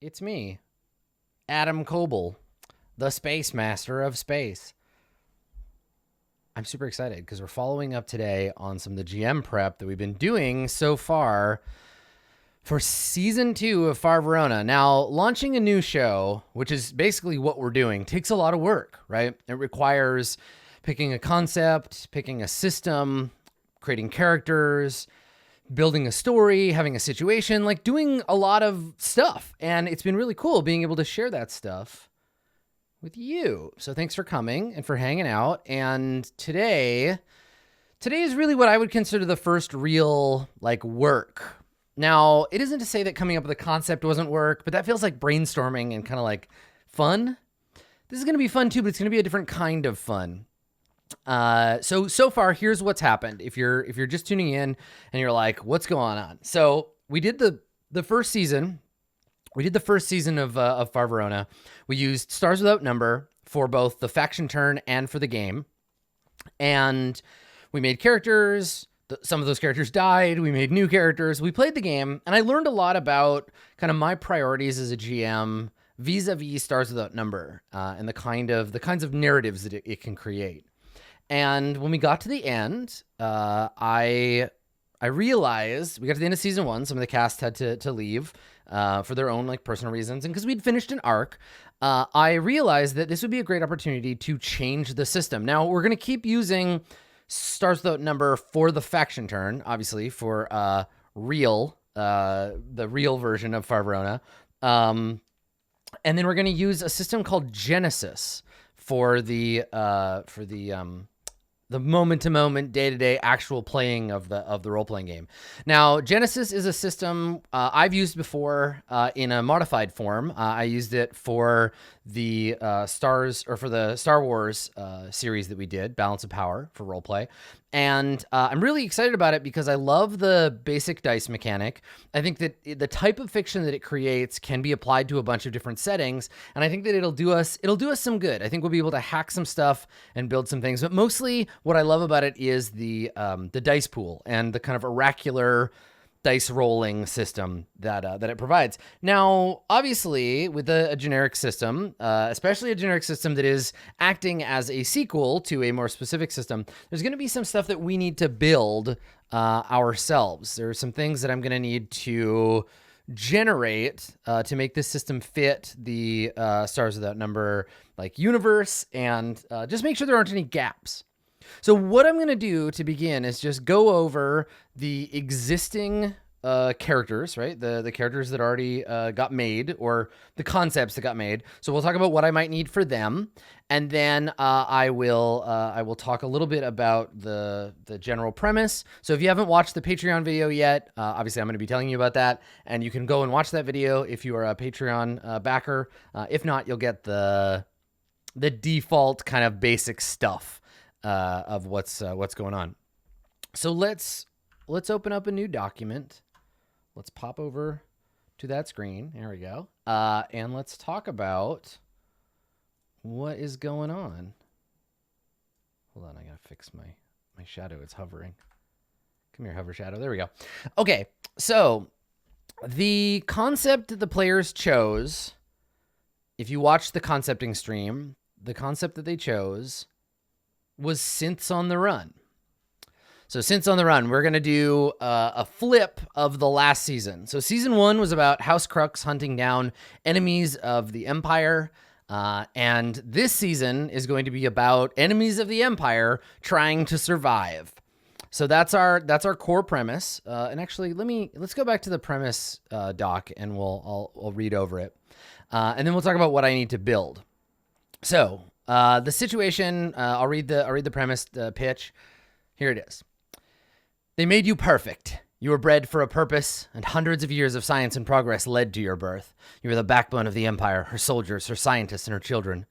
It's me, Adam Coble, the Space Master of Space. I'm super excited because we're following up today on some of the GM prep that we've been doing so far for season 2 of Far Verona. Now, launching a new show, which is basically what we're doing, takes a lot of work, right? It requires picking a concept, picking a system, creating characters, building a story, having a situation, like doing a lot of stuff. And it's been really cool being able to share that stuff with you. So thanks for coming and for hanging out. And today is really what I would consider the first real work. Now, it isn't to say that coming up with a concept wasn't work, but that feels like brainstorming and kind of like fun. This is going to be fun too, but it's going to be a different kind of fun. So far, here's what's happened. If you're just tuning in and you're like, what's going on? So we did the first season. We did the first season of Far Verona. We used Stars Without Number for both the faction turn and for the game. And we made characters. Some of those characters died. We made new characters. We played the game. And I learned a lot about kind of my priorities as a GM vis-a-vis Stars Without Number and the kinds of narratives that it can create. And when we got to the end, I realized we got to the end of season 1. Some of the cast had to leave for their own personal reasons, and because we'd finished an arc, I realized that this would be a great opportunity to change the system. Now we're going to keep using Stars Without Number for the faction turn, obviously for the real version of Far Verona, and then we're going to use a system called Genesys for the moment-to-moment, day-to-day actual playing of the role-playing game. Now, Genesys is a system I've used before in a modified form. I used it for the Star Wars series that we did, Balance of Power for roleplay. And I'm really excited about it because I love the basic dice mechanic. I think that the type of fiction that it creates can be applied to a bunch of different settings, and I think that it'll do us some good. I think we'll be able to hack some stuff and build some things. But mostly, what I love about it is the dice pool and the kind of oracular dice rolling system that it provides. Now, obviously, with a generic system, especially a generic system that is acting as a sequel to a more specific system, there's going to be some stuff that we need to build ourselves. There are some things that I'm going to need to generate to make this system fit the Stars Without Number universe, and just make sure there aren't any gaps. So what I'm going to do to begin is just go over the existing characters, right? The characters that already got made, or the concepts that got made. So we'll talk about what I might need for them. And then I will talk a little bit about the general premise. So if you haven't watched the Patreon video yet, obviously I'm going to be telling you about that. And you can go and watch that video if you are a Patreon backer. If not, you'll get the default kind of basic stuff of what's going on. So let's open up a new document. Let's pop over to that screen. There we go. And let's talk about what is going on. Hold on, I gotta fix my shadow. It's hovering. Come here, hover shadow. There we go. Okay, so the concept that the players chose, if you watch the concepting stream, the concept that they chose was Synths on the Run. So Synths on the Run, we're going to do a flip of the last season. So season 1 was about House Crux hunting down enemies of the Empire. And this season is going to be about enemies of the Empire trying to survive. So that's our core premise. And actually, let's go back to the premise doc, and I'll read over it. And then we'll talk about what I need to build. So the situation, I'll read the premise, the pitch. Here it is. They made you perfect. You were bred for a purpose, and hundreds of years of science and progress led to your birth. You were the backbone of the Empire, her soldiers, her scientists, and her children.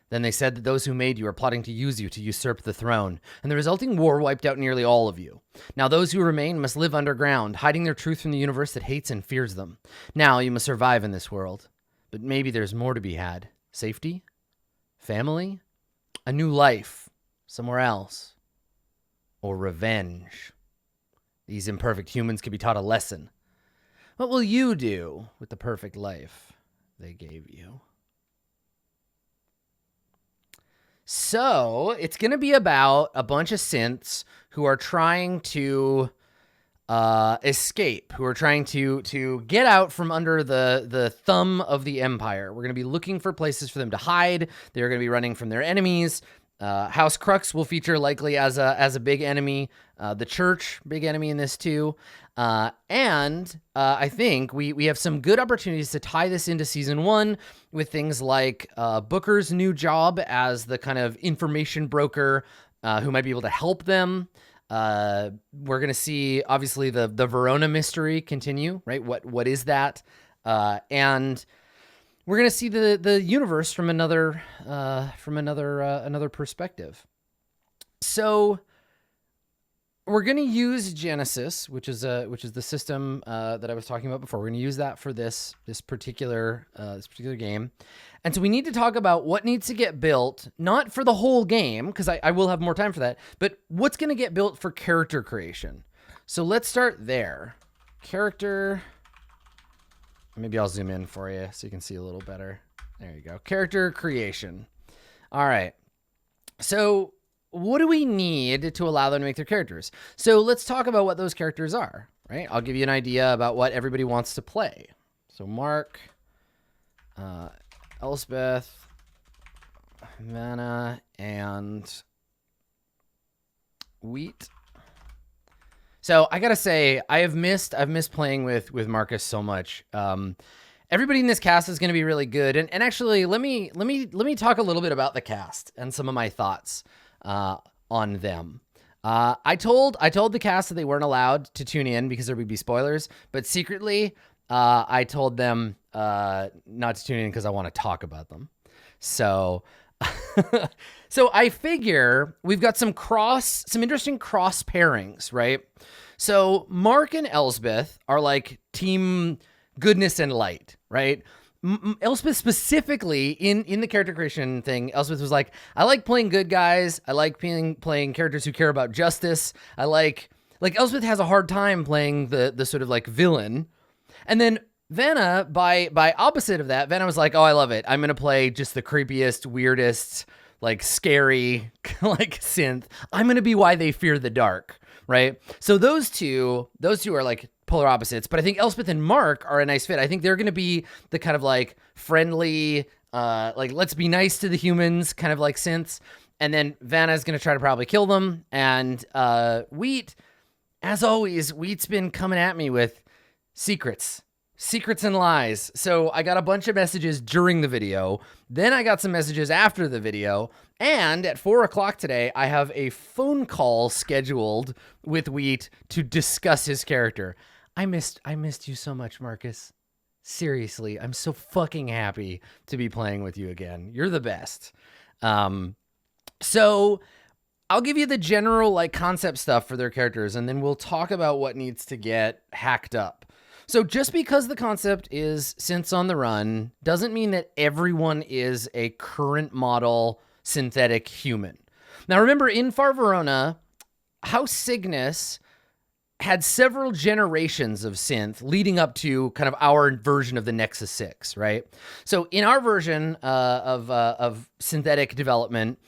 Then they said that those who made you are plotting to use you to usurp the throne, and the resulting war wiped out nearly all of you. Now those who remain must live underground, hiding their truth from the universe that hates and fears them. Now you must survive in this world. But maybe there's more to be had. Safety? Family? A new life? Somewhere else? Or revenge? These imperfect humans could be taught a lesson. What will you do with the perfect life? they gave you. So it's going to be about a bunch of synths who are trying to escape, who are trying to get out from under the thumb of the Empire. We're going to be looking for places for them to hide. They're going to be running from their enemies. House Crux will feature likely as a big enemy. The Church, big enemy in this too. And I think we have some good opportunities to tie this into season 1 with things like Booker's new job as the kind of information broker who might be able to help them. We're going to see obviously the Verona mystery continue, right? What is that? And we're going to see the universe from another perspective. So we're going to use Genesys, which is the system that I was talking about before. We're going to use that for this particular game. And so we need to talk about what needs to get built, not for the whole game, because I will have more time for that, but what's going to get built for character creation. So let's start there. Character. Maybe I'll zoom in for you so you can see a little better. There you go. Character creation. All right. So what do we need to allow them to make their characters? So let's talk about what those characters are, right? I'll give you an idea about what everybody wants to play. So Mark, Elspeth, Vanna, and Wheat. So I gotta say, I've missed playing with Marcus so much. Everybody in this cast is going to be really good, and actually, let me talk a little bit about the cast and some of my thoughts on them. I told the cast that they weren't allowed to tune in because there would be spoilers, but secretly, I told them not to tune in because I want to talk about them. So. So I figure we've got some interesting cross pairings, right? So Mark and Elsbeth are like team goodness and light, right? Elspeth specifically in the character creation thing, Elspeth was like, I like playing good guys. I like playing characters who care about justice. I like Elspeth has a hard time playing the sort of like villain. And then Vanna, by opposite of that, Vanna was like, oh, I love it. I'm going to play just the creepiest, weirdest, like scary, like synth. I'm going to be why they fear the dark, right? So those two are like polar opposites, but I think Elspeth and Mark are a nice fit. I think they're going to be the kind of like friendly, like let's be nice to the humans kind of like synths. And then Vanna's going to try to probably kill them. And Wheat, as always, Wheat's been coming at me with secrets and lies. So I got a bunch of messages during the video. Then I got some messages after the video. And at 4:00 today, I have a phone call scheduled with Wheat to discuss his character. I missed you so much, Marcus. Seriously, I'm so fucking happy to be playing with you again. You're the best. So I'll give you the general like concept stuff for their characters, and then we'll talk about what needs to get hacked up. So just because the concept is synths on the run doesn't mean that everyone is a current model synthetic human. Now remember, in Far Verona, House Cygnus had several generations of synth leading up to kind of our version of the Nexus 6, right? So in our version of synthetic development,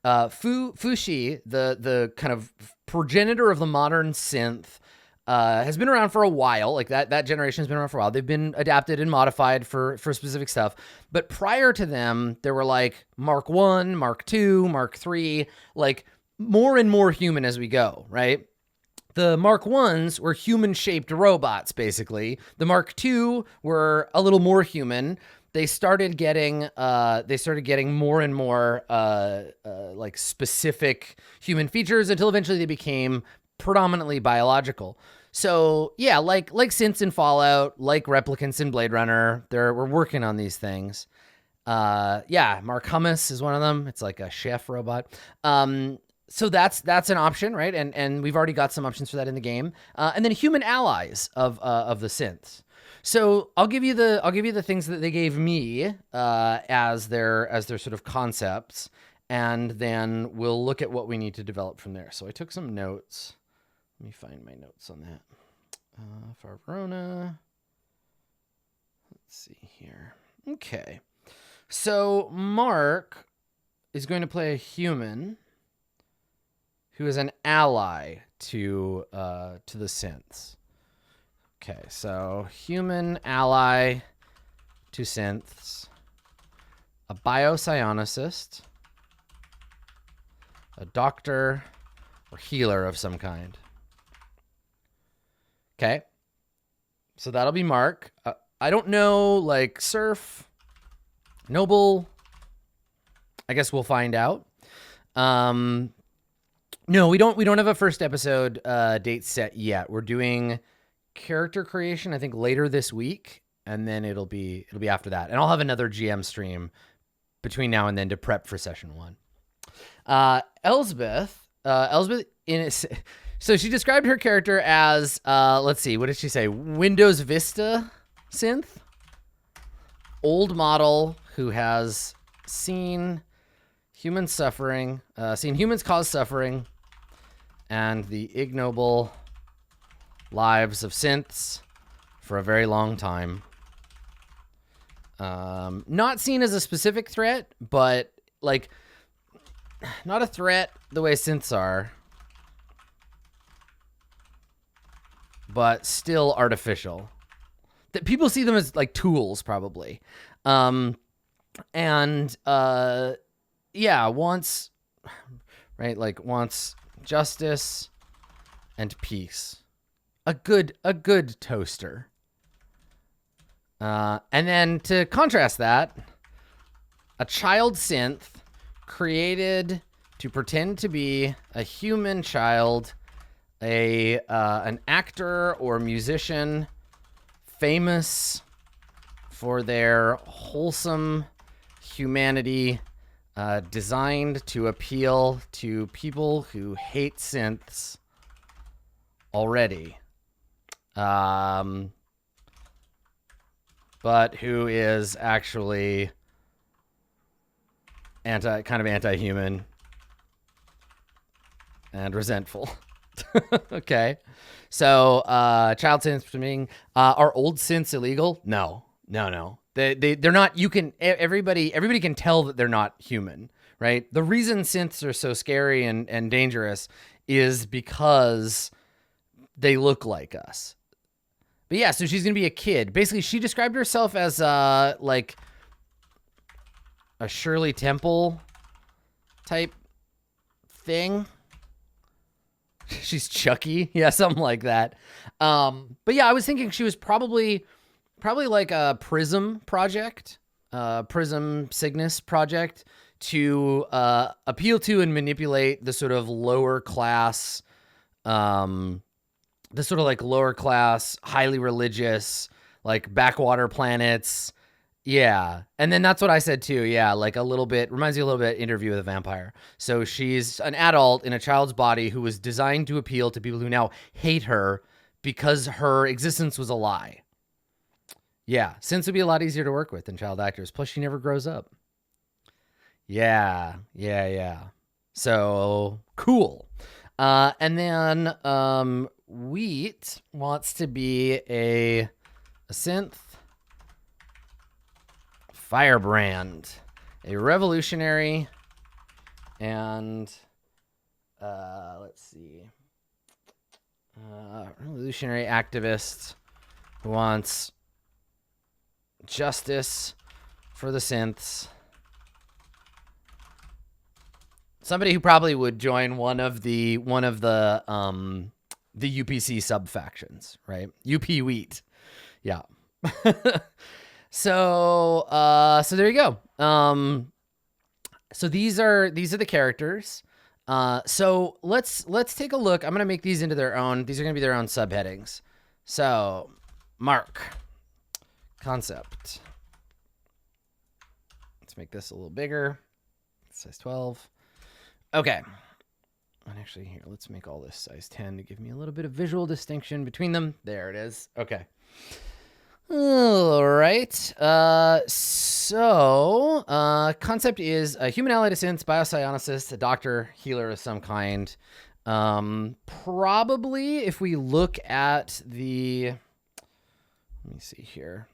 Fushi, the kind of progenitor of the modern synth, has been around for a while. Like that generation has been around for a while. They've been adapted and modified for specific stuff. But prior to them, there were like Mark 1, Mark 2, Mark 3, like more and more human as we go, right? The Mark 1s were human-shaped robots, basically. The Mark 2 were a little more human. They started getting more and more like specific human features until eventually they became predominantly biological. So yeah, like synths in Fallout, like replicants in Blade Runner, we're working on these things. Yeah, Mark Hummus is one of them. It's like a chef robot. So that's an option, right? And we've already got some options for that in the game. And then human allies of the synths. So I'll give you the things that they gave me as their sort of concepts, and then we'll look at what we need to develop from there. So I took some notes. Let me find my notes on that. Far Verona. Let's see here. Okay. So Mark is going to play a human who is an ally to the synths. Okay, so human ally to synths, a biopsionicist, a doctor, or healer of some kind. Okay, so that'll be Mark. I don't know, like Surf, Noble. I guess we'll find out. No, we don't have a first episode date set yet. We're doing character creation, I think, later this week, and then it'll be after that. And I'll have another GM stream between now and then to prep for session 1. Elsbeth so she described her character as let's see, what did she say? Windows Vista synth, old model who has seen humans cause suffering and the ignoble lives of synths for a very long time. Not seen as a specific threat, but like not a threat the way synths are, but still artificial. That people see them as like tools, probably. Wants justice and peace. A good toaster. And then to contrast that, a child synth created to pretend to be a human child, an actor or musician famous for their wholesome humanity, designed to appeal to people who hate synths already, but who is actually anti-human and resentful. Okay, so child synths being are old synths illegal? No. They're not. You can everybody can tell that they're not human, right? The reason synths are so scary and dangerous is because they look like us. But yeah, so she's gonna be a kid. Basically, she described herself as like a Shirley Temple type thing. She's Chucky, yeah, something like that. But yeah, I was thinking she was probably like a Prism project, Prism Cygnus project to appeal to and manipulate the sort of lower class, highly religious, like backwater planets. Yeah. And then that's what I said too. Yeah. Like reminds you a little bit Interview with a Vampire. So she's an adult in a child's body who was designed to appeal to people who now hate her because her existence was a lie. Yeah. Synths would be a lot easier to work with than child actors. Plus she never grows up. Yeah. So cool. And then, Wheat wants to be a synth firebrand, a revolutionary, and revolutionary activist who wants justice for the synths. Somebody who probably would join one of the UPC sub factions, right? UP Wheat, yeah. So there you go. So these are the characters. So let's take a look. I'm gonna make these into their own. These are gonna be their own subheadings. So Mark, concept. Let's make this a little bigger. Size 12. Okay. And actually here, let's make all this size 10 to give me a little bit of visual distinction between them. There it is. Okay. All right. So concept is a human ally to synths, biopsionicist, a doctor, healer of some kind. Probably if we look at let me see here.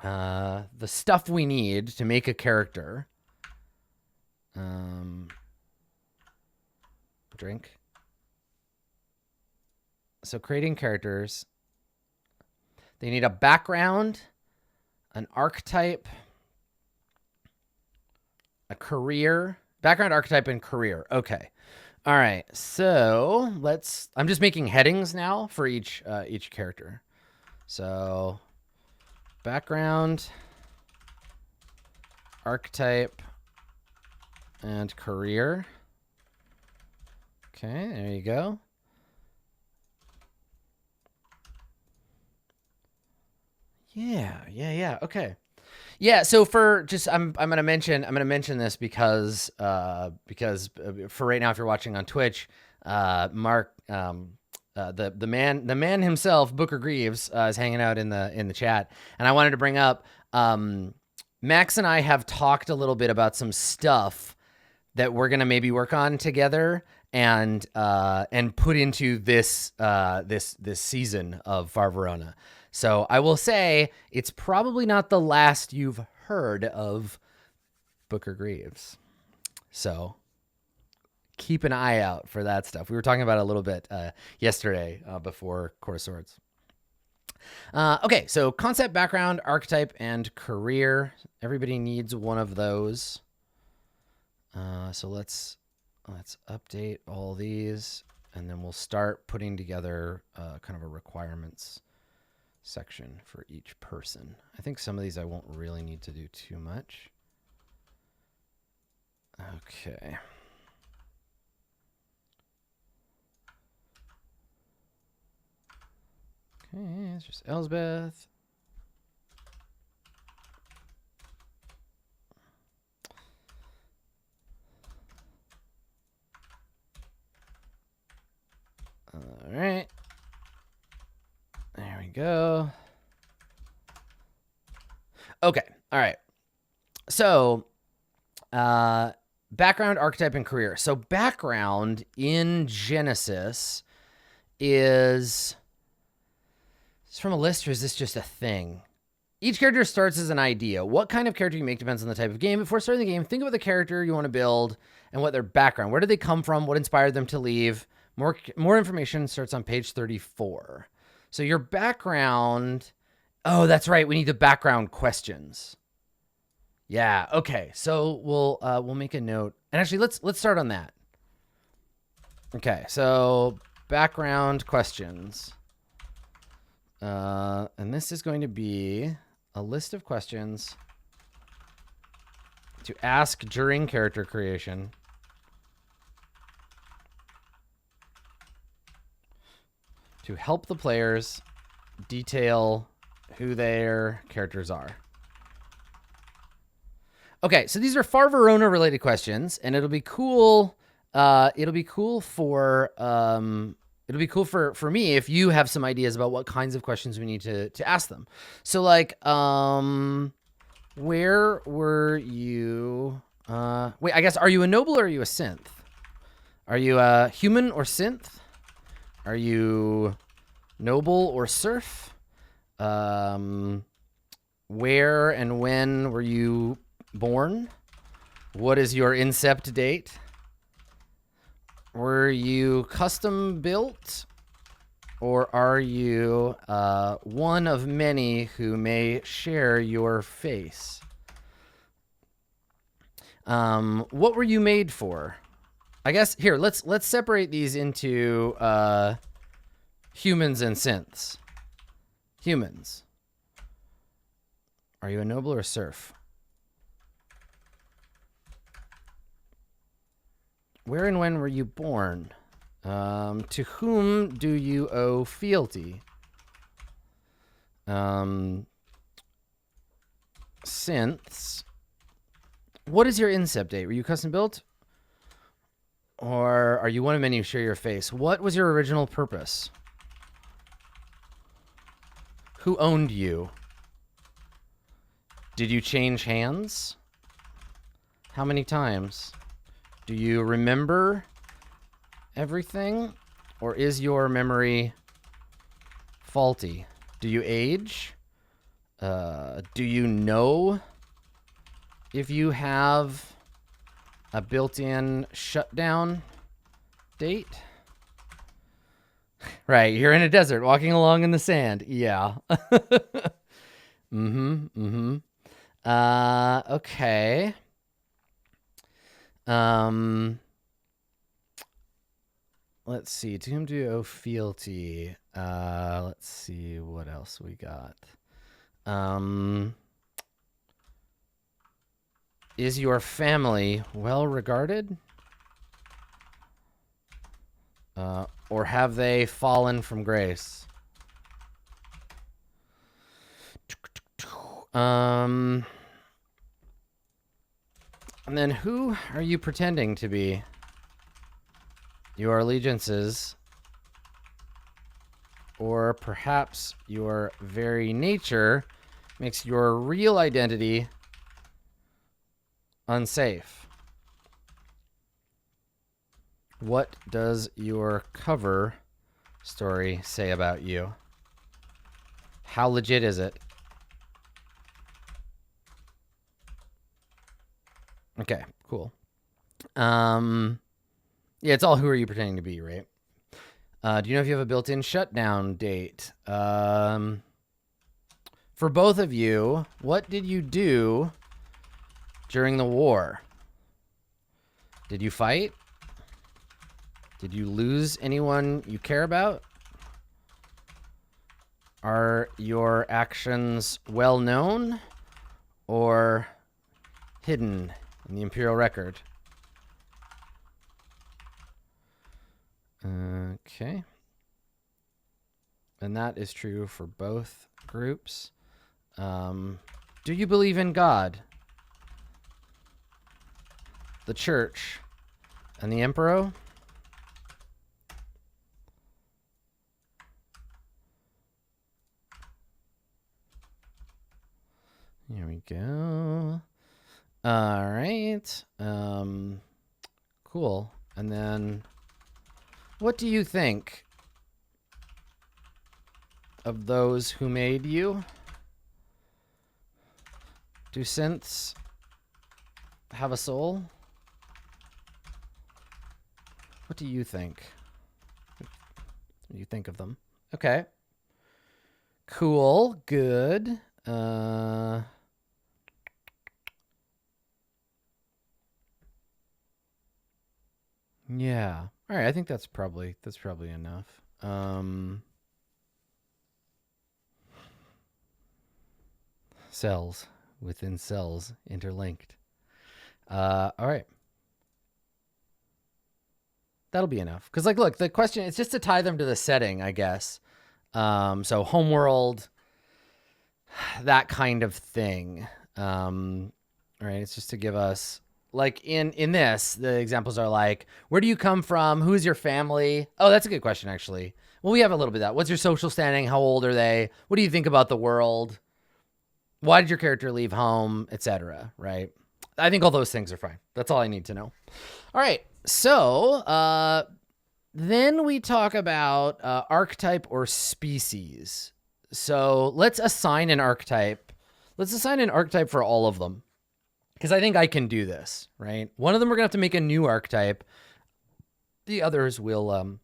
the stuff we need to make a character. Drink. So creating characters. They need a background, an archetype, a career, background, archetype, and career. Okay. All right. So I'm just making headings now for each character. So background, archetype, and career. Okay, there you go. Yeah. Okay. Yeah. So for just, I'm gonna mention this because for right now, if you're watching on Twitch, Mark, the man himself, Booker Greaves, is hanging out in the chat, and I wanted to bring up, Max and I have talked a little bit about some stuff that we're gonna maybe work on together and put into this season of Far Verona. So I will say it's probably not the last you've heard of Booker Greaves. So keep an eye out for that stuff. We were talking about it a little bit yesterday before Court of Swords. Okay, so concept, background, archetype, and career. Everybody needs one of those. So let's update all these, and then we'll start putting together kind of a requirements section for each person. I think some of these I won't really need to do too much. Okay. Okay, it's just Elsbeth. All right. There we go. Okay. All right. So, background, archetype, and career. So background in Genesys is from a list, or is this just a thing? Each character starts as an idea. What kind of character you make depends on the type of game. Before starting the game, think about the character you want to build and what their background. Where did they come from? What inspired them to leave? More information starts on page 34. So your background. Oh, that's right. We need the background questions. Yeah. Okay. So we'll make a note. And actually, let's start on that. Okay. So background questions. And this is going to be a list of questions to ask during character creation. To help the players detail who their characters are. Okay, so these are Far Verona related questions, and it'll be cool. It'll be cool for me if you have some ideas about what kinds of questions we need to ask them. So like, where were you? Wait, I guess, are you a noble or are you a synth? Are you a human or synth? Are you noble or serf? Where and when were you born? What is your incept date? Were you custom built? Or are you one of many who may share your face? What were you made for? I guess here, let's separate these into humans and synths. Humans. Are you a noble or a serf? Where and when were you born? To whom do you owe fealty? Synths. What is your incept date? Were you custom built? Or are you one of many who share your face? What was your original purpose? Who owned you? Did you change hands? How many times? Do you remember everything? Or is your memory faulty? Do you age? Do you know if you have a built-in shutdown date? Right, you're in a desert walking along in the sand. Yeah. Okay. Let's see. To whom do you owe fealty? Let's see what else we got. Is your family well regarded? Or have they fallen from grace? And then who are you pretending to be? Your allegiances, or perhaps your very nature makes your real identity unsafe. What does your cover story say about you? How legit is it? Okay, cool. Yeah, it's all who are you pretending to be, right? Do you know if you have a built-in shutdown date? For both of you, what did you do during the war? Did you fight? Did you lose anyone you care about? Are your actions well known or hidden in the Imperial record? Okay. And that is true for both groups. Do you believe in God, the church, and the emperor? Here we go. All right. Cool. And then what do you think of those who made you? Do synths have a soul? What do you think? What do you think of them? Okay. Cool. Good. Yeah. All right. I think that's probably enough. Cells within cells interlinked. All right. That'll be enough. Because, like, look, the question, it's just to tie them to the setting, I guess. So homeworld, that kind of thing. All right. It's just to give us, like, in this, the examples are like, where do you come from? Who's your family? Oh, that's a good question, actually. Well, we have a little bit of that. What's your social standing? How old are they? What do you think about the world? Why did your character leave home, etc., right? I think all those things are fine. That's all I need to know. All right. So then we talk about archetype or species. So let's assign an archetype. Let's assign an archetype for all of them, because I think I can do this, right? One of them we're going to have to make a new archetype. The others we'll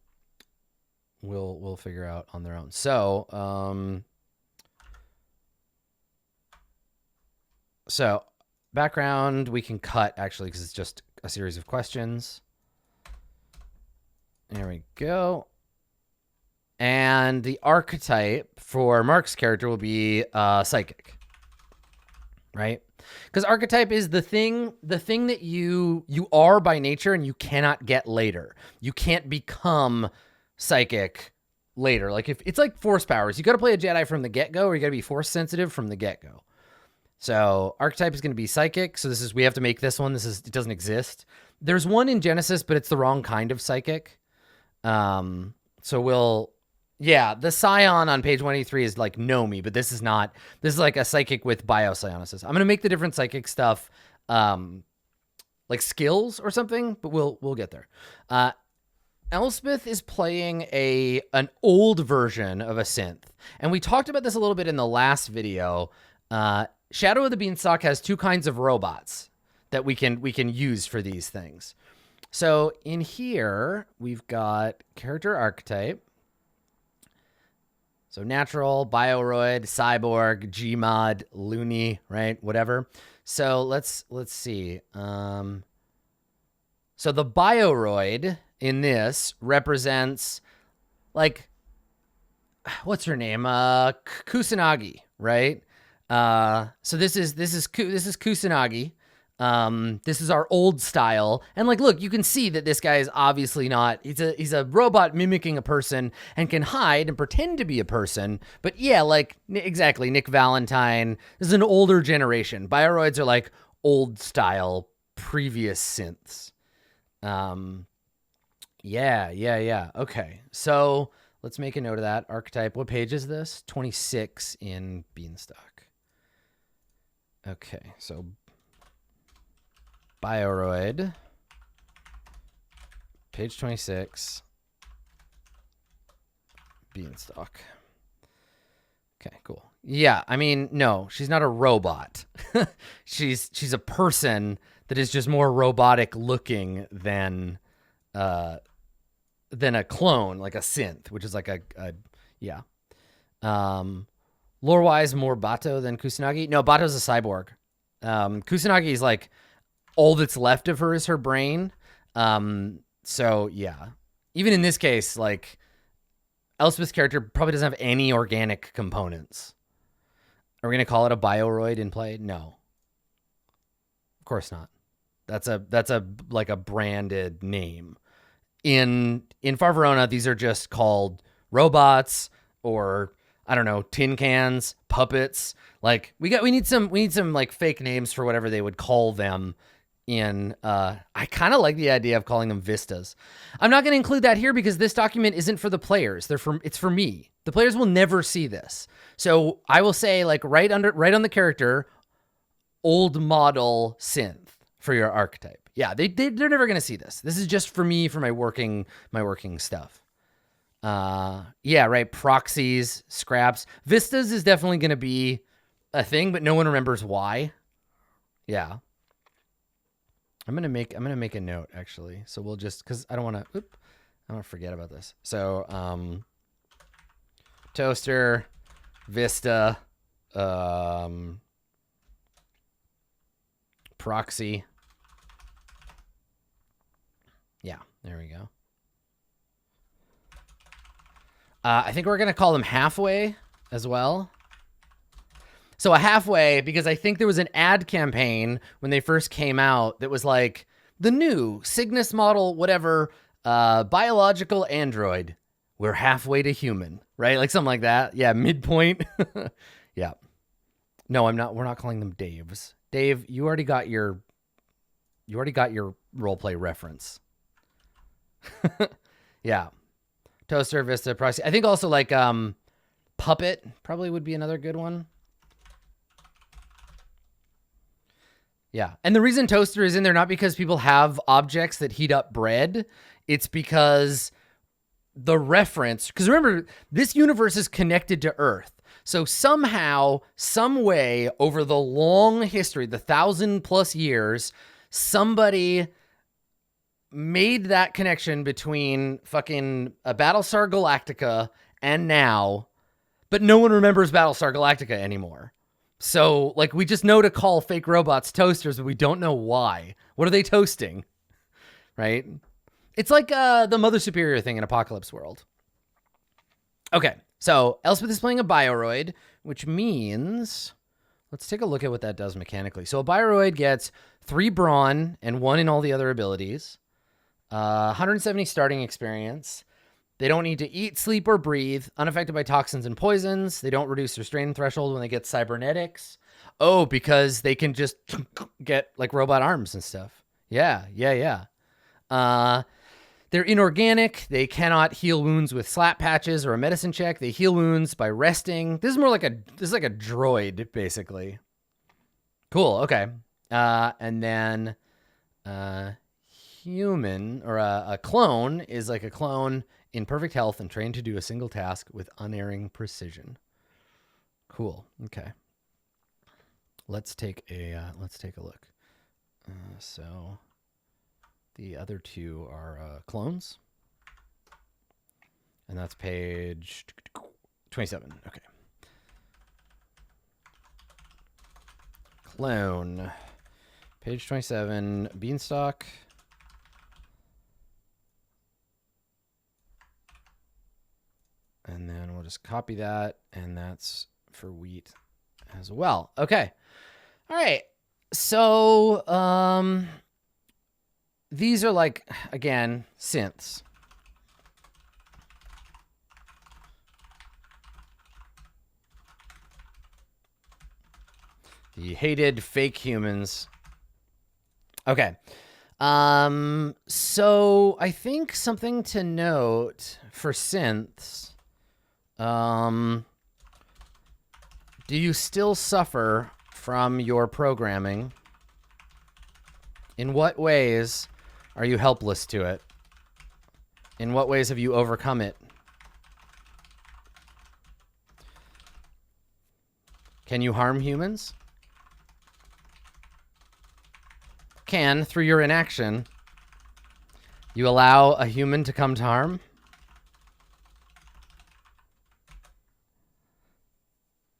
figure out on their own. So background we can cut, actually, because it's just a series of questions. There we go. And the archetype for Mark's character will be psychic, right? Because archetype is the thing that you are by nature and you cannot get later. You can't become psychic later. Like, if it's like force powers, you got to play a Jedi from the get-go, or you got to be force sensitive from the get-go. So archetype is going to be psychic. So we have to make this one. It doesn't exist. There's one in Genesys, but it's the wrong kind of psychic. The Scion on page 183 is like Nomi, but this is not. This is like a psychic with biopsionosis. I'm going to make the different psychic stuff like skills or something, but we'll get there. Elspeth is playing an old version of a synth, and we talked about this a little bit in the last video. Shadow of the Beanstalk has two kinds of robots that we can use for these things. So in here we've got character archetype. So natural, bioroid, cyborg, Gmod, loony, right? Whatever. So let's see. So the bioroid in this represents, like, what's her name? Kusanagi, right? So this is Kusanagi. This is our old style. And like, look, you can see that this guy is obviously not, he's a robot mimicking a person and can hide and pretend to be a person. But yeah, like exactly. Nick Valentine. This is an older generation. Bioroids are like old style previous synths. Yeah. Okay. So let's make a note of that. Archetype. What page is this? 26 in Beanstalk. Okay. So Bioroid, page 26, Beanstalk. Okay, cool. Yeah, I mean, no, she's not a robot. she's a person that is just more robotic looking than a clone, like a synth, which is like yeah. Lore-wise, more Bato than Kusanagi. No, Bato's a cyborg. Kusanagi is like, all that's left of her is her brain. So yeah, even in this case, like Elspeth's character probably doesn't have any organic components. Are we going to call it a bioroid in play? No, of course not. That's a like a branded name. In Far Verona, these are just called robots, or I don't know, tin cans, puppets. Like we need some like fake names for whatever they would call them. I kind of like the idea of calling them vistas. I'm not going to include that here because this document isn't for the players. It's for me. The players will never see this. So I will say, like, right on the character, old model synth for your archetype. Yeah, they're never going to see this. This is just for me, for my working stuff. Yeah, right. Proxies, scraps. Vistas is definitely going to be a thing, but no one remembers why. Yeah. I'm gonna make a note actually. So we'll just, because I don't want to forget about this. So toaster, Vista, proxy. Yeah, there we go. I think we're gonna call them halfway as well. So a halfway, because I think there was an ad campaign when they first came out that was like, the new Cygnus model, whatever, biological android. We're halfway to human, right? Like something like that. Yeah, midpoint. Yeah. No, I'm not. We're not calling them Daves. Dave, you already got your roleplay reference. Yeah. Toaster, Vista, Proxy. I think also like Puppet probably would be another good one. Yeah. And the reason toaster is in there, not because people have objects that heat up bread. It's because the reference, because remember, this universe is connected to Earth. So somehow, some way, over the long history, the 1,000+ years, somebody made that connection between fucking a Battlestar Galactica and now, but no one remembers Battlestar Galactica anymore. So, like, we just know to call fake robots toasters, but we don't know why. What are they toasting? Right? It's like the Mother Superior thing in Apocalypse World. Okay, so Elspeth is playing a bioroid, which means, let's take a look at what that does mechanically. So a bioroid gets 3 brawn and 1 in all the other abilities, 170 starting experience. They don't need to eat, sleep, or breathe, unaffected by toxins and poisons. They don't reduce their strain threshold when they get cybernetics. Oh, because they can just get like robot arms and stuff. Yeah. They're inorganic. They cannot heal wounds with slap patches or a medicine check. They heal wounds by resting. This is more like a droid, basically. Cool. Okay. And then human or a clone is like a clone in perfect health and trained to do a single task with unerring precision. Cool. Okay. Let's take a look. So the other two are clones, and that's page 27. Okay. Clone, page 27, beanstalk. And then we'll just copy that, and that's for wheat as well. Okay. All right. So these are like, again, synths. The hated fake humans. Okay. So I think something to note for synths. Do you still suffer from your programming? In what ways are you helpless to it? In what ways have you overcome it? Can you harm humans? Can, through your inaction, you allow a human to come to harm?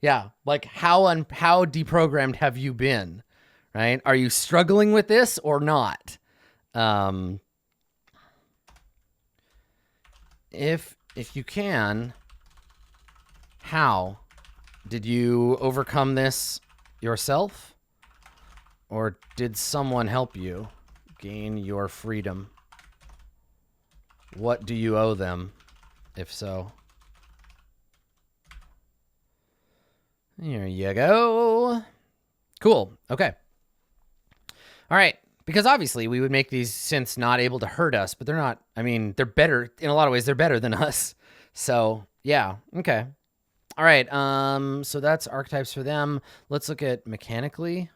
Yeah, like how deprogrammed have you been, right? Are you struggling with this or not? If you can, how did you overcome this yourself, or did someone help you gain your freedom? What do you owe them, if so? Here you go. Cool. Okay. All right. Because obviously we would make these synths not able to hurt us, but they're not. I mean, they're better in a lot of ways. They're better than us. So yeah. Okay. All right. So that's archetypes for them. Let's look at mechanically.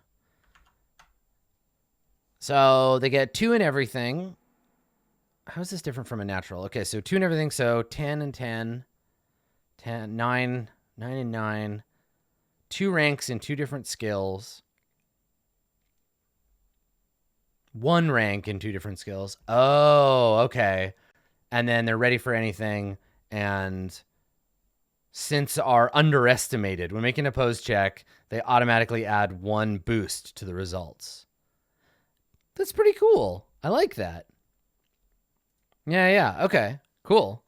So they get 2 in everything. How is this different from a natural? Okay. So 2 in everything. So 10 and 10, 9 and 9. 2 ranks in 2 different skills. 1 rank in 2 different skills. Oh, okay. And then they're ready for anything. And synths are underestimated. When making a pose check, they automatically add 1 boost to the results. That's pretty cool. I like that. Yeah. Okay, cool.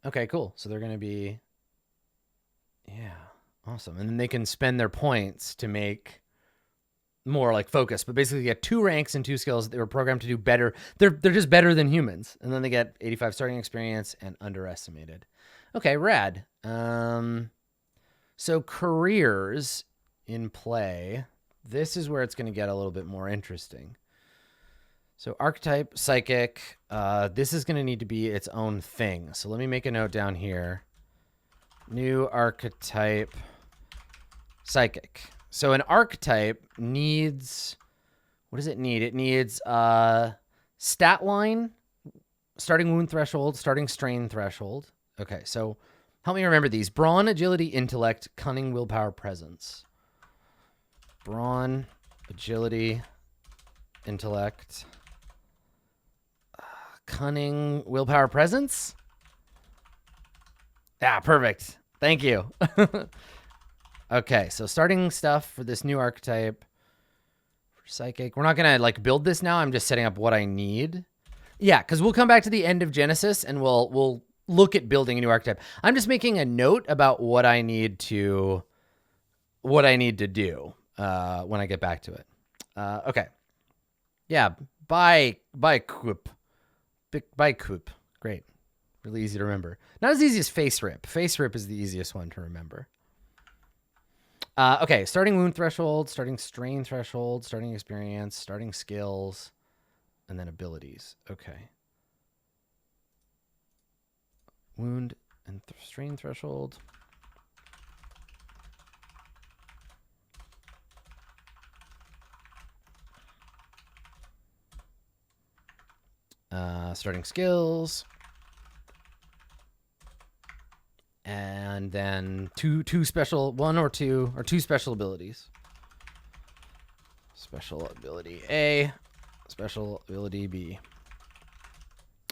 Okay, cool. So they're going to be... Yeah, awesome. And then they can spend their points to make more like focus, but basically get 2 ranks and 2 skills. They were programmed to do better. They're just better than humans. And then they get 85 starting experience and underestimated. Okay, rad. So careers in play. This is where it's going to get a little bit more interesting. So archetype, psychic. This is going to need to be its own thing. So let me make a note down here. New archetype, psychic. So an archetype needs, what does it need? It needs stat line, starting wound threshold, starting strain threshold. Okay, so help me remember these. Brawn, agility, intellect, cunning, willpower, presence. Brawn, agility, intellect, cunning, willpower, presence. Yeah, perfect. Thank you. Okay, so starting stuff for this new archetype for psychic. We're not gonna like build this now. I'm just setting up what I need. Yeah, because we'll come back to the end of Genesis and we'll look at building a new archetype. I'm just making a note about what I need to do when I get back to it. Okay. Yeah. By Coop. By Coop. Great. Really easy to remember. Not as easy as face rip. Face rip is the easiest one to remember. Okay, starting wound threshold, starting strain threshold, starting experience, starting skills, and then abilities. Okay. Wound and strain threshold. Starting skills. And then two special, one or two special abilities. Special ability A, special ability B.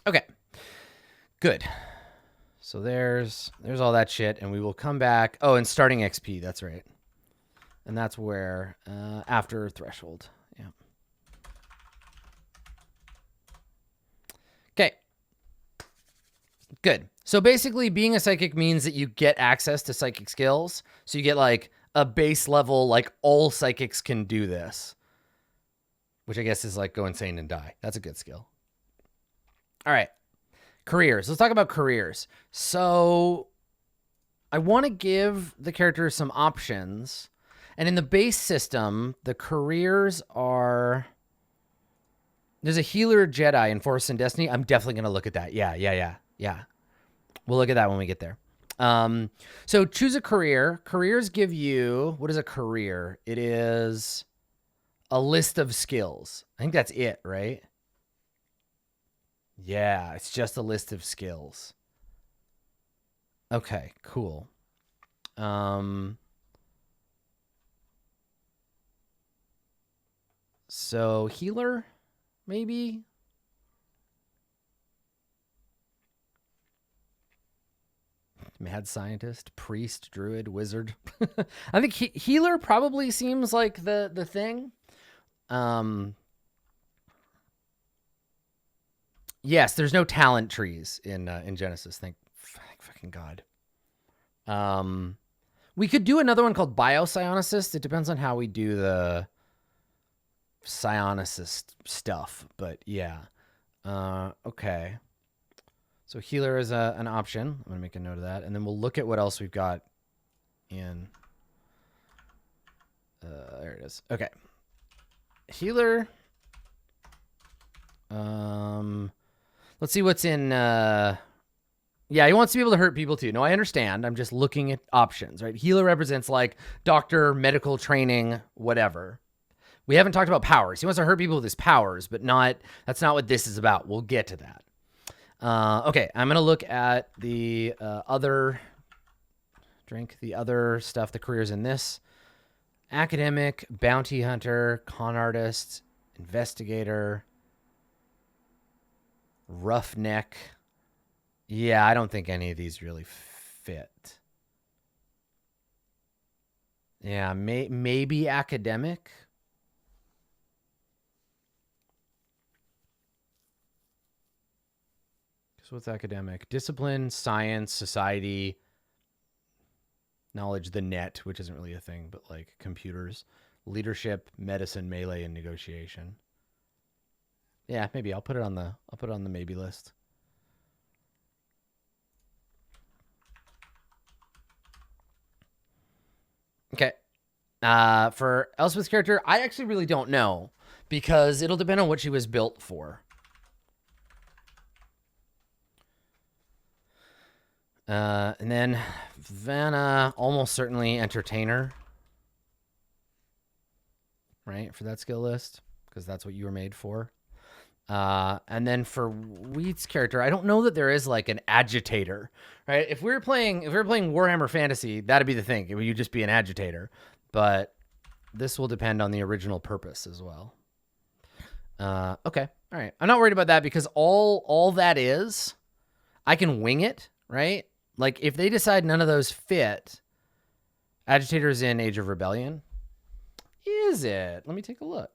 Okay, good. So there's all that shit, and we will come back. Oh, and starting XP, that's right. And that's where, after threshold, yeah. Okay, good. So basically, being a psychic means that you get access to psychic skills. So you get like a base level, like all psychics can do this. Which I guess is like go insane and die. That's a good skill. All right. Careers. Let's talk about careers. So I want to give the characters some options. And in the base system, the careers are... There's a healer Jedi in Force and Destiny. I'm definitely going to look at that. Yeah. We'll look at that when we get there. So choose a career. Careers give you... What is a career? It is a list of skills. I think that's it, right? Yeah, it's just a list of skills. Okay, cool. So healer, maybe? Mad scientist, priest, druid, wizard. I think healer probably seems like the thing. Yes, there's no talent trees in Genesys. Thank fucking God. We could do another one called Biopsionicist. It depends on how we do the psionicist stuff, but yeah. Okay. So healer is an option. I'm going to make a note of that. And then we'll look at what else we've got in... there it is. Okay. Healer. Let's see what's in... Yeah, he wants to be able to hurt people too. No, I understand. I'm just looking at options, right? Healer represents like doctor, medical training, whatever. We haven't talked about powers. He wants to hurt people with his powers, but that's not what this is about. We'll get to that. Okay, I'm going to look at the other stuff, the careers in this. Academic, bounty hunter, con artist, investigator, roughneck. Yeah, I don't think any of these really fit. Yeah, maybe academic. So what's academic? Discipline, science, society, knowledge, the net, which isn't really a thing, but like computers, leadership, medicine, melee, and negotiation. Yeah, maybe I'll put it on the maybe list. Okay. For Elspeth's character, I actually really don't know because it'll depend on what she was built for. And then Vanna, almost certainly entertainer, right? For that skill list, because that's what you were made for. And then for Wheat's character, I don't know that there is like an agitator, right? If we were playing Warhammer Fantasy, that'd be the thing. It would just be an agitator, but this will depend on the original purpose as well. Okay. All right. I'm not worried about that because all that is, I can wing it, right? Like if they decide none of those fit, agitator's in Age of Rebellion. Is it? Let me take a look.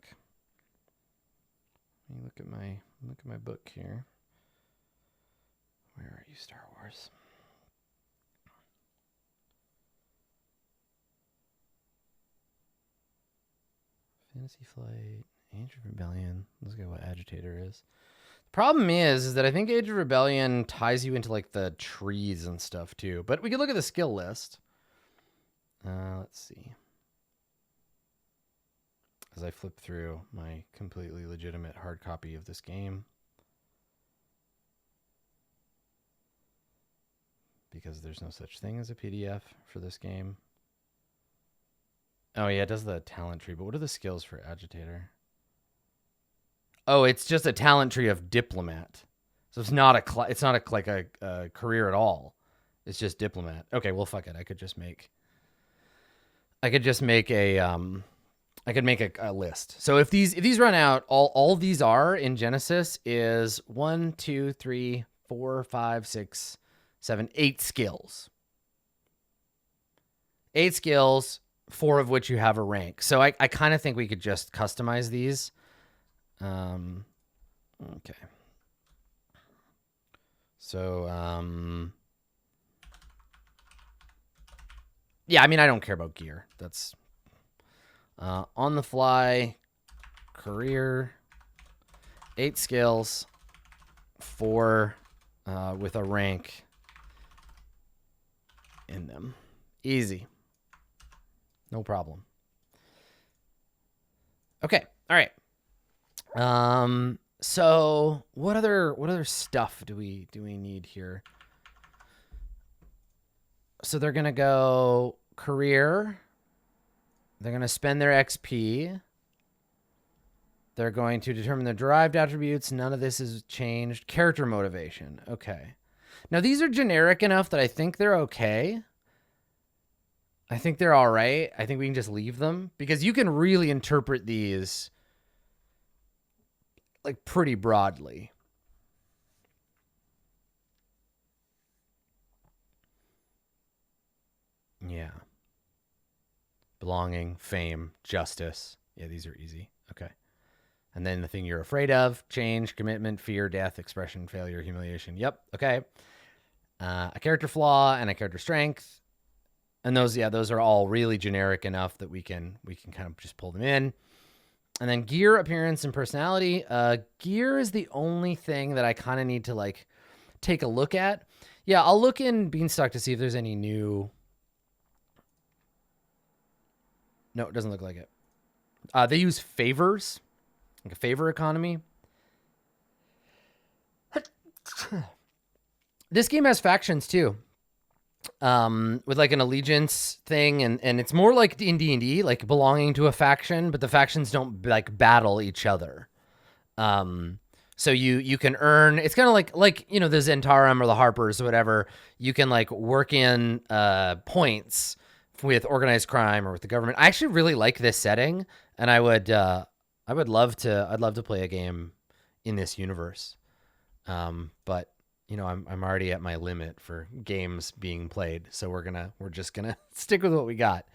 Let me look at my book here. Where are you, Star Wars? Fantasy Flight, Age of Rebellion. Let's look at what agitator is. Problem is that I think Age of Rebellion ties you into like the trees and stuff too. But we can look at the skill list. Let's see. As I flip through my completely legitimate hard copy of this game. Because there's no such thing as a PDF for this game. Oh yeah, it does the talent tree, but what are the skills for agitator? Oh, it's just a talent tree of diplomat. So it's not like a career at all. It's just diplomat. Okay, well fuck it. I could just make a list. So if these run out, all these are in Genesis is 1, 2, 3, 4, 5, 6, 7, 8 skills. 8 skills, 4 of which you have a rank. So I kind of think we could just customize these. Okay. So, yeah, I mean, I don't care about gear. That's on the fly, career, 8 skills, 4 with a rank in them. Easy. No problem. Okay. All right. So what other stuff do we need here? So they're going to go career. They're going to spend their XP. They're going to determine the derived attributes. None of this is changed. Character motivation. Okay. Now these are generic enough that I think they're okay. I think they're all right. I think we can just leave them because you can really interpret these like pretty broadly. Yeah. Belonging, fame, justice. Yeah, these are easy. Okay. And then the thing you're afraid of, change, commitment, fear, death, expression, failure, humiliation. Yep. Okay. A character flaw and a character strength. And those are all really generic enough that we can kind of just pull them in. And then gear, appearance, and personality. Gear is the only thing that I kind of need to like take a look at. Yeah, I'll look in Beanstalk to see if there's any new. No, it doesn't look like it. They use favors, like a favor economy. This game has factions too. With like an allegiance thing, and it's more like in D&D, like belonging to a faction, but the factions don't like battle each other. So you can earn, it's kind of like, you know, the Zentarum or the Harpers or whatever. You can like work in points with organized crime or with the government. I actually really like this setting, and I'd love to play a game in this universe. But you know, I'm already at my limit for games being played, so we're just gonna stick with what we got.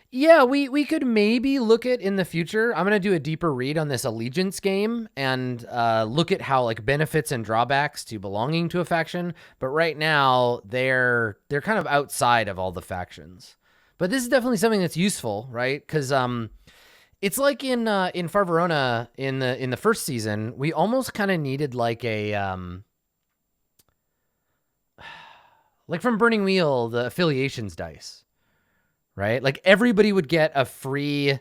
Yeah, we could maybe look at in the future. I'm gonna do a deeper read on this allegiance game and look at how like benefits and drawbacks to belonging to a faction. But right now they're kind of outside of all the factions. But this is definitely something that's useful, right? Because it's like in Far Verona in the first season, we almost kind of needed like a like from Burning Wheel, the affiliations dice, right? Like everybody would get a free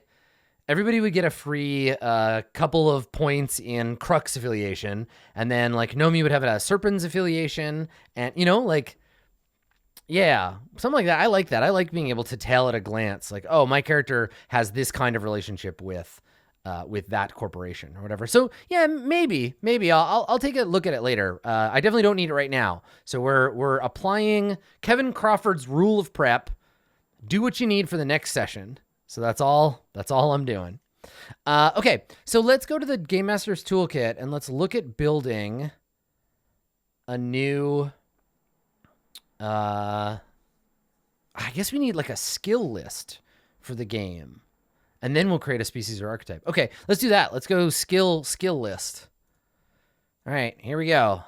couple of points in Crux affiliation, and then like Nomi would have a Serpens affiliation, and you know, like yeah, something like that. I like that. I like being able to tell at a glance, like, oh, my character has this kind of relationship with that corporation or whatever. So yeah, maybe I'll take a look at it later. I definitely don't need it right now. So we're applying Kevin Crawford's rule of prep. Do what you need for the next session. So that's all I'm doing. Okay, so let's go to the Game Master's Toolkit and let's look at building a new. I guess we need like a skill list for the game, and then we'll create a species or archetype. Okay, let's do that. Let's go skill list. All right, here we go.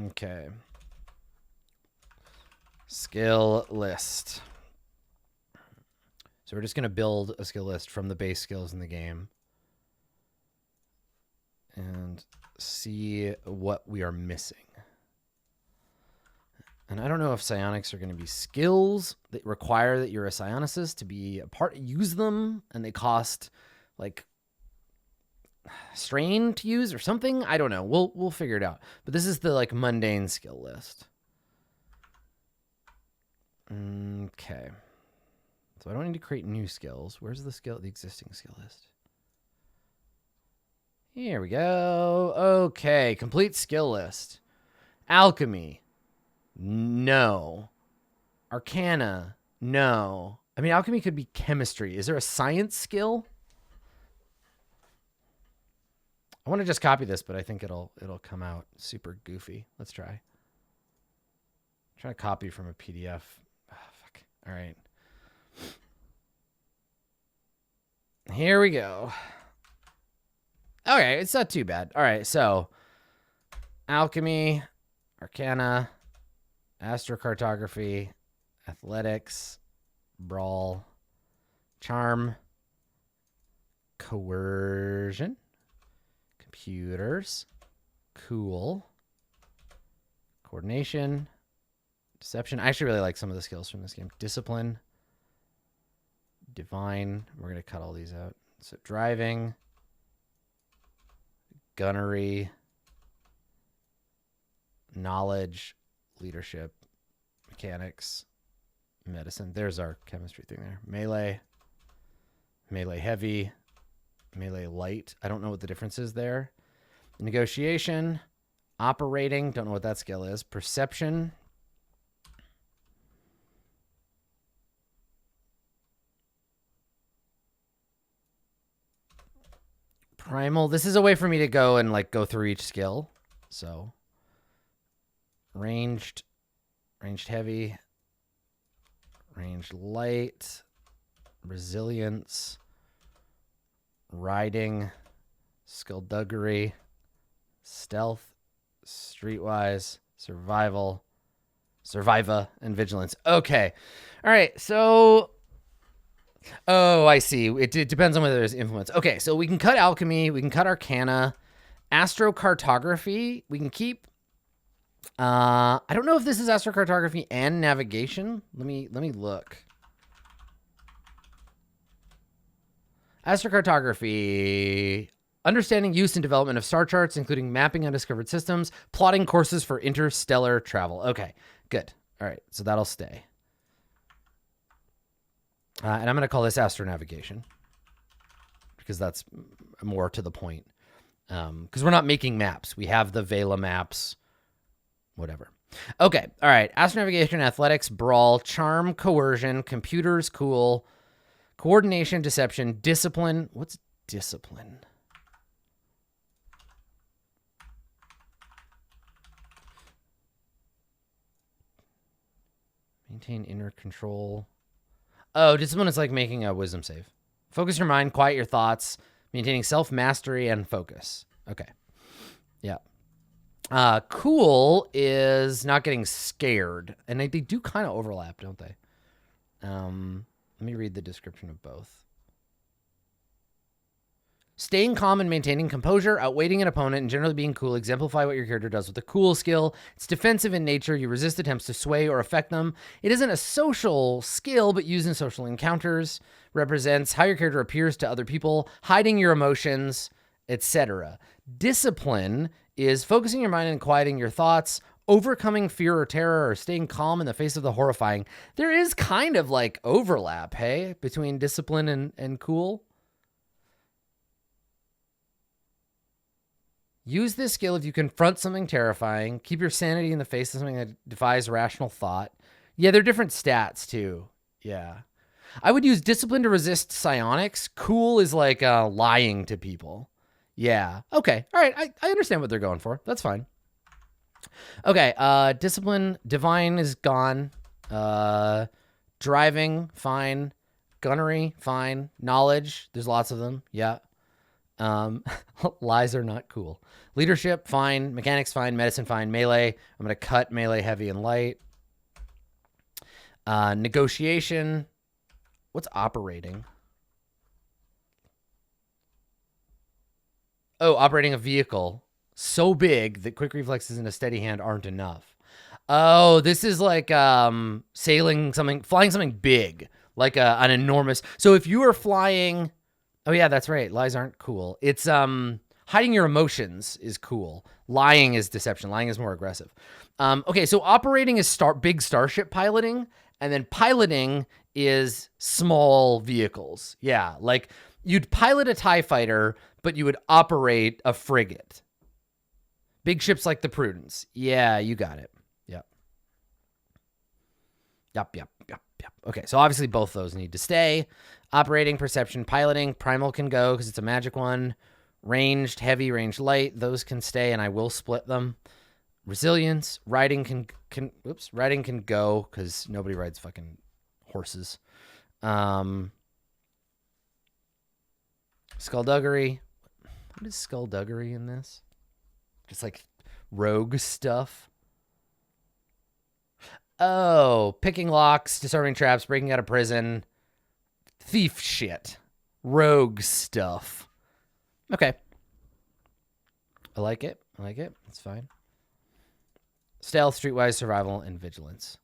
Okay. Skill list. So we're just going to build a skill list from the base skills in the game and see what we are missing. And I don't know if psionics are going to be skills that require that you're a psionicist to be a part, use them, and they cost like strain to use or something. I don't know. We'll figure it out. But this is the like mundane skill list. Okay. So I don't need to create new skills. Where's the existing skill list? Here we go. Okay, complete skill list. Alchemy. No. Arcana. No. I mean, alchemy could be chemistry. Is there a science skill? I want to just copy this, but I think it'll come out super goofy. Let's try. I'm trying to copy from a PDF. Oh, fuck. All right. Here we go. Okay, it's not too bad. All right, so alchemy, arcana, astrocartography, athletics, brawl, charm, coercion, computers, cool, coordination, deception. I actually really like some of the skills from this game. Discipline, divine. We're going to cut all these out. So driving, gunnery, knowledge, leadership, mechanics, medicine. There's our chemistry thing there. Melee, melee heavy, melee light. I don't know what the difference is there. Negotiation, operating. Don't know what that skill is. Perception. Primal. This is a way for me to go and like go through each skill. So ranged heavy, ranged light, resilience, riding, skullduggery, stealth, streetwise, survival, and vigilance. Okay. All right. So, oh, I see. It depends on whether there's influence. Okay. So we can cut alchemy. We can cut arcana, astrocartography. We can keep, I don't know if this is astrocartography and navigation. Let me look. Astrocartography, understanding use and development of star charts, including mapping undiscovered systems, plotting courses for interstellar travel. Okay, good. All right, so that'll stay. And I'm going to call this astronavigation because that's more to the point. Because we're not making maps. We have the Vela maps, whatever. Okay, all right. Astronavigation, athletics, brawl, charm, coercion, computers, cool, coordination, deception, discipline. What's discipline? Maintain inner control. Oh, discipline is like making a wisdom save. Focus your mind, quiet your thoughts, maintaining self-mastery and focus. Okay. Yeah. Cool is not getting scared. And they do kind of overlap, don't they? Let me read the description of both. Staying calm and maintaining composure, outweighting an opponent, and generally being cool exemplify what your character does with a cool skill. It's defensive in nature. You resist attempts to sway or affect them. It isn't a social skill, but used in social encounters. Represents how your character appears to other people, hiding your emotions, etc. Discipline is focusing your mind and quieting your thoughts, overcoming fear or terror, or staying calm in the face of the horrifying. There is kind of like overlap, hey, between discipline and cool. Use this skill if you confront something terrifying. Keep your sanity in the face of something that defies rational thought. Yeah, they're different stats too. Yeah. I would use discipline to resist psionics. Cool is like lying to people. Yeah. Okay. All right. I understand what they're going for. That's fine. Okay. Discipline. Divine is gone. Driving. Fine. Gunnery. Fine. Knowledge. There's lots of them. Yeah. Lies are not cool. Leadership, fine. Mechanics, fine. Medicine, fine. Melee, I'm going to cut melee, heavy, and light. Negotiation. What's operating? Oh, operating a vehicle so big that quick reflexes and a steady hand aren't enough. Oh, this is like flying something big, like an enormous. So if you are flying... Oh, yeah, that's right. Lies aren't cool. It's hiding your emotions is cool. Lying is deception. Lying is more aggressive. Okay, so operating is big starship piloting, and then piloting is small vehicles. Yeah, like you'd pilot a TIE fighter, but you would operate a frigate. Big ships like the Prudence. Yeah, you got it. Yep. Yep. Okay, so obviously both those need to stay. Operating, perception, piloting. Primal can go because it's a magic one. Ranged, heavy, ranged, light. Those can stay, and I will split them. Resilience. Riding riding can go because nobody rides fucking horses. Skullduggery. What is skullduggery in this? Just like rogue stuff. Oh, picking locks, disarming traps, breaking out of prison. Thief shit. Rogue stuff. Okay. I like it. It's fine. Stealth, streetwise, survival, and vigilance.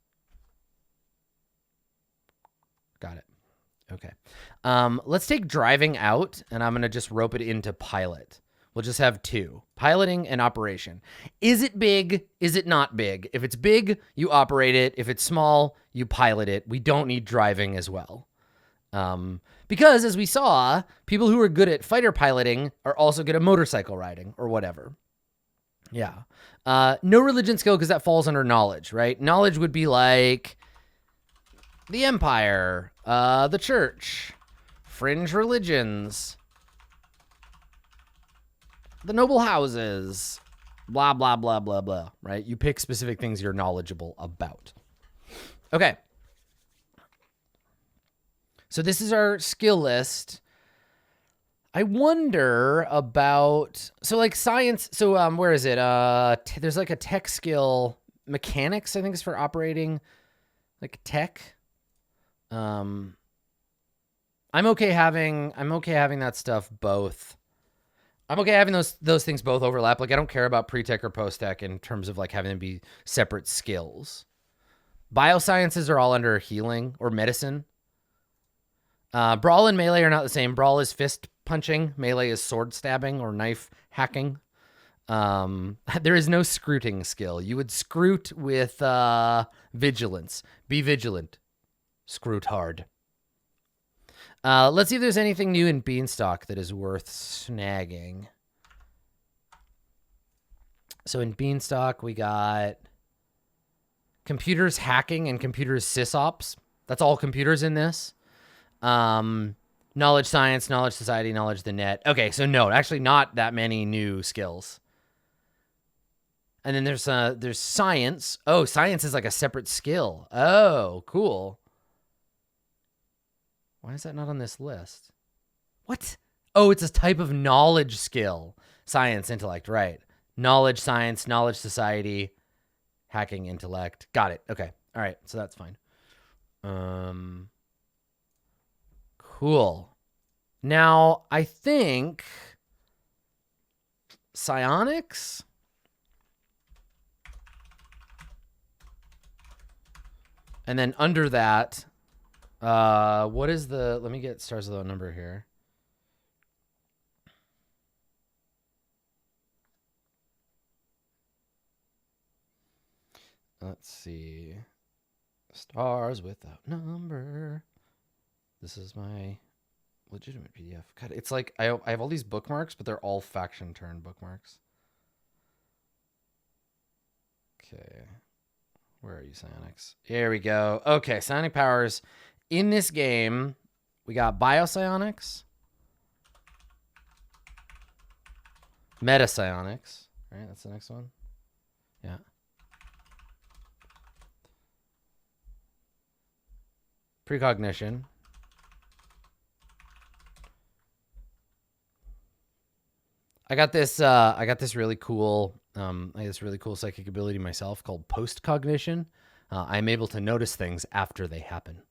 Got it. Okay. Let's take driving out, and I'm going to just rope it into pilot. We'll just have 2. Piloting and operation. Is it big? Is it not big? If it's big, you operate it. If it's small, you pilot it. We don't need driving as well. Because as we saw, people who are good at fighter piloting are also good at motorcycle riding or whatever. Yeah. No religion skill because that falls under knowledge, right? Knowledge would be like the Empire, the Church, fringe religions, the noble houses, blah, blah, blah, blah, blah, right? You pick specific things you're knowledgeable about. Okay. So this is our skill list. I wonder about, so like science, so where is it? There's like a tech skill, mechanics, I think is for operating, like tech. I'm okay having that stuff both. I'm okay having those things both overlap. Like I don't care about pre-tech or post-tech in terms of like having them be separate skills. Biosciences are all under healing or medicine. Brawl and melee are not the same. Brawl is fist punching. Melee is sword stabbing or knife hacking. There is no scrooting skill. You would scroot with vigilance. Be vigilant. Scroot hard. Let's see if there's anything new in Beanstalk that is worth snagging. So in Beanstalk, we got computers hacking and computers sysops. That's all computers in this. Knowledge science, knowledge society, knowledge the net. Okay, so no, actually not that many new skills. And then there's science. Oh, science is like a separate skill. Oh, cool. Why is that not on this list? What? Oh, it's a type of knowledge skill. Science, intellect, right. Knowledge, science, knowledge, society, hacking, intellect. Got it. Okay. All right. So that's fine. Cool. Now, I think psionics. And then under that, what is the, let me get stars of the number here. Let's see. Stars without number. This is my legitimate PDF. God, it's like I have all these bookmarks, but they're all faction turn bookmarks. Okay. Where are you, psionics? Here we go. Okay, psionic powers. In this game, we got biopsionics, metapsionics, right? That's the next one. Yeah. Precognition. I got this really cool psychic ability myself called postcognition. I'm able to notice things after they happen.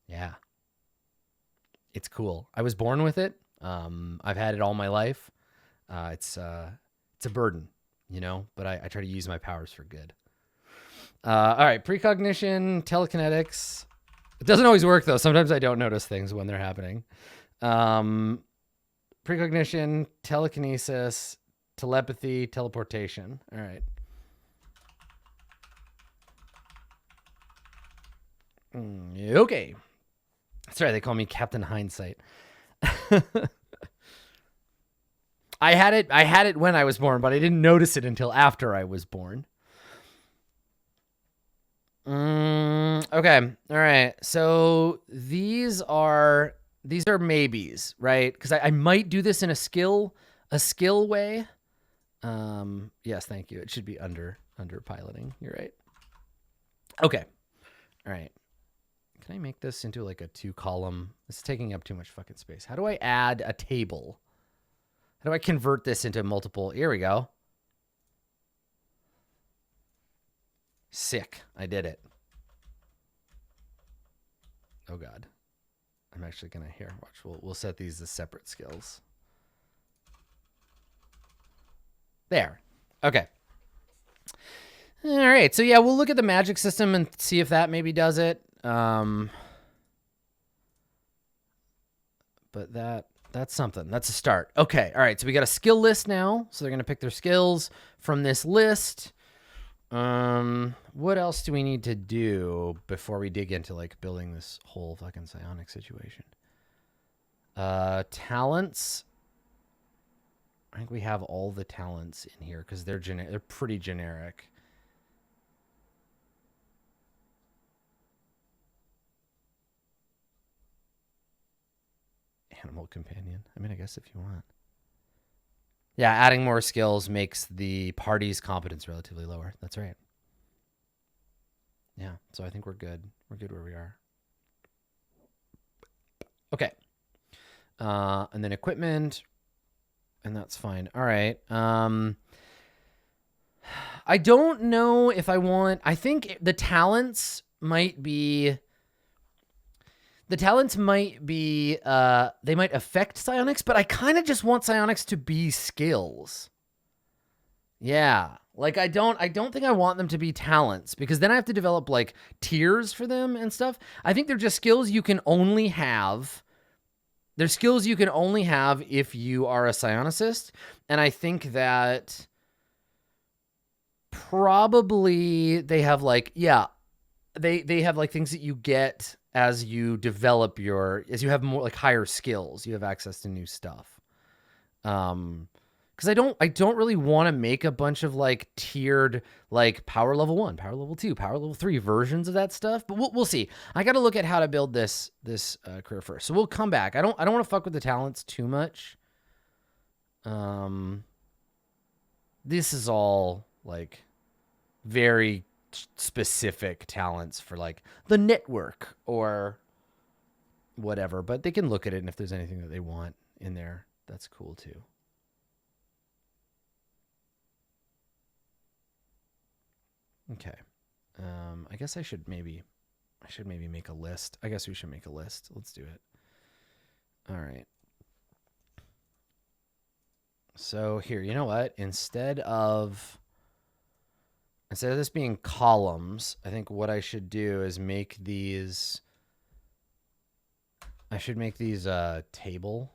Yeah. It's cool. I was born with it. I've had it all my life. It's a burden, you know, but I try to use my powers for good. All right. Precognition, telekinetics. It doesn't always work though. Sometimes I don't notice things when they're happening. Precognition, telekinesis, telepathy, teleportation. All right. Okay. Sorry, they call me Captain Hindsight. I had it when I was born, but I didn't notice it until after I was born. Okay. All right. So these are maybes, right? Because I might do this in a skill way. Yes, thank you. It should be under piloting. You're right. Okay. All right. Can I make this into like a 2-column? It's taking up too much fucking space. How do I add a table? How do I convert this into multiple? Here we go. Sick. I did it. Oh God. I'm actually gonna watch. We'll set these as separate skills. There. Okay. All right. So yeah, we'll look at the magic system and see if that maybe does it. But that's something. That's a start. Okay. All right. So we got a skill list now. So they're gonna pick their skills from this list. What else do we need to do before we dig into like building this whole fucking psionic situation? Talents. I think we have all the talents in here because they're pretty generic. Animal companion. I mean, I guess if you want. Yeah, adding more skills makes the party's competence relatively lower. That's right. Yeah, so I think we're good. We're good where we are. Okay. And then equipment, and that's fine. All right. I don't know if I want... I think the talents might be... they might affect psionics, but I kind of just want psionics to be skills. Yeah. Like I don't think I want them to be talents because then I have to develop like tiers for them and stuff. I think they're just skills you can only have. They're skills you can only have if you are a psionicist. And I think that probably they have like, yeah, they have like things that you get as you develop as you have more like higher skills, you have access to new stuff. Because I don't really want to make a bunch of like tiered like power level 1, power level 2, power level 3 versions of that stuff. But we'll see. I got to look at how to build this career first. So we'll come back. I don't want to fuck with the talents too much. This is all like very specific talents for like the network or whatever. But they can look at it, and if there's anything that they want in there, that's cool too. Okay. I guess I should maybe make a list. I guess we should make a list. Let's do it. All right. So here, you know what? Instead of this being columns, I think what I should do is make these... I should make these a table.